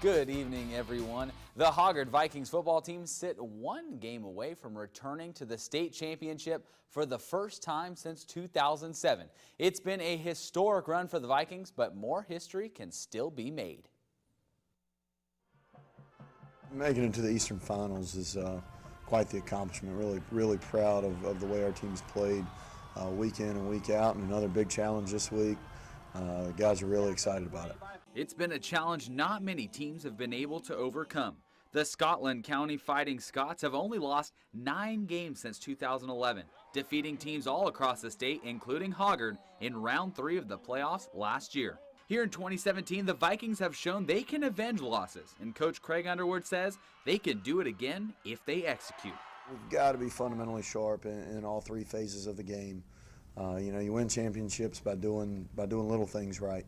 Good evening, everyone. The Hoggard Vikings football team sit one game away from returning to the state championship for the first time since 2007. It's been a historic run for the Vikings, but more history can still be made. Making it to the Eastern Finals is quite the accomplishment. Really proud of the way our team's played week in and week out, and another big challenge this week. The guys are really excited about it. It's been a challenge not many teams have been able to overcome. The Scotland County Fighting Scots have only lost 9 games since 2011, defeating teams all across the state, including Hoggard, in round 3 of the playoffs last year. Here in 2017, the Vikings have shown they can avenge losses, and Coach Craig Underwood says they can do it again if they execute. We've got to be fundamentally sharp in all 3 phases of the game. You win championships by doing little things right.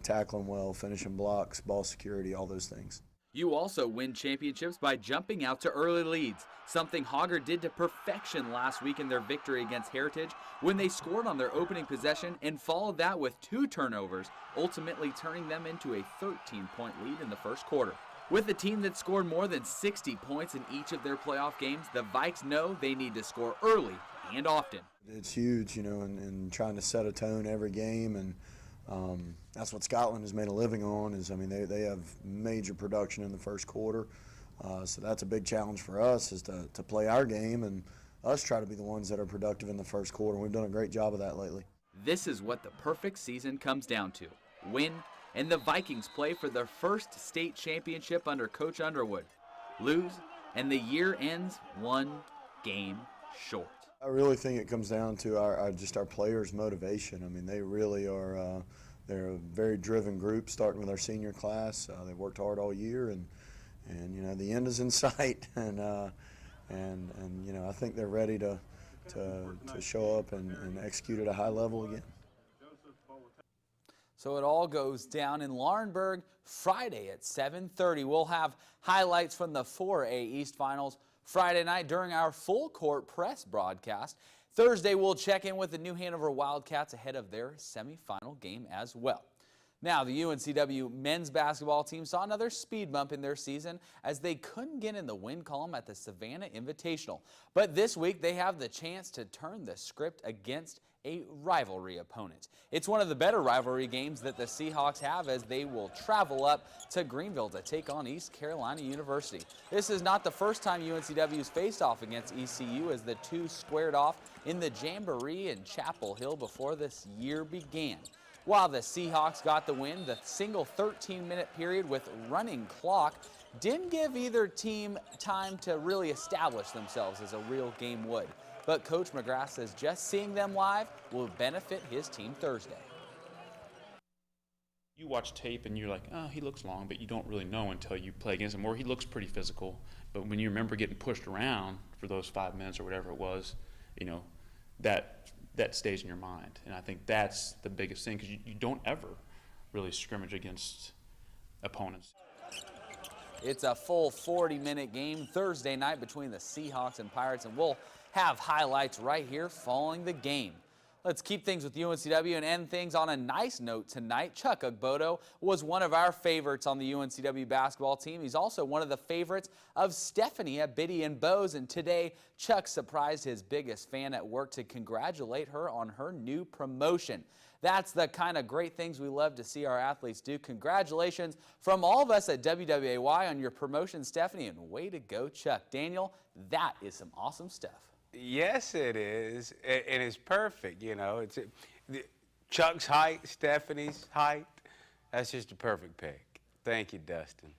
Tackling well, finishing blocks, ball security, all those things. You also win championships by jumping out to early leads, something Hoggard did to perfection last week in their victory against Heritage when they scored on their opening possession and followed that with 2 turnovers, ultimately turning them into a 13-point lead in the first quarter. With a team that scored more than 60 points in each of their playoff games, the Vikes know they need to score early and often. It's huge, and trying to set a tone every game, and that's what Scotland has made a living on. They have major production in the first quarter, so that's a big challenge for us, is to play our game and us try to be the ones that are productive in the first quarter. We've done a great job of that lately. This is what the perfect season comes down to: win, and the Vikings play for their first state championship under Coach Underwood. Lose, and the year ends 1 game short. I really think it comes down to our players' motivation. They really are. They're a very driven group, starting with our senior class. They've worked hard all year, and the end is in sight. And I think they're ready to show up and execute at a high level again. So it all goes down in Laurinburg Friday at 7:30. We'll have highlights from the 4A East Finals Friday night during our full court press broadcast. Thursday, we'll check in with the New Hanover Wildcats ahead of their semifinal game as well. Now, the UNCW men's basketball team saw another speed bump in their season as they couldn't get in the win column at the Savannah Invitational. But this week, they have the chance to turn the script against a rivalry opponent. It's one of the better rivalry games that the Seahawks have, as they will travel up to Greenville to take on East Carolina University. This is not the first time UNCW's faced off against ECU, as the two squared off in the Jamboree in Chapel Hill before this year began. While the Seahawks got the win, the single 13-minute period with running clock didn't give either team time to really establish themselves as a real game would. But Coach McGrath says just seeing them live will benefit his team Thursday. You watch tape and you're like, oh, he looks long, but you don't really know until you play against him, or he looks pretty physical. But when you remember getting pushed around for those 5 minutes or whatever it was, that stays in your mind. And I think that's the biggest thing, because you don't ever really scrimmage against opponents. It's a full 40-minute game Thursday night between the Seahawks and Pirates, and we'll have highlights right here following the game. Let's keep things with UNCW and end things on a nice note tonight. Chuck Agbodo was one of our favorites on the UNCW basketball team. He's also one of the favorites of Stephanie at Biddy and Bose, and today Chuck surprised his biggest fan at work to congratulate her on her new promotion. That's the kind of great things we love to see our athletes do. Congratulations from all of us at WWAY on your promotion, Stephanie, and way to go, Chuck. Daniel, that is some awesome stuff. Yes, it is, and it's perfect. It's Chuck's height, Stephanie's height. That's just a perfect pick. Thank you, Dustin.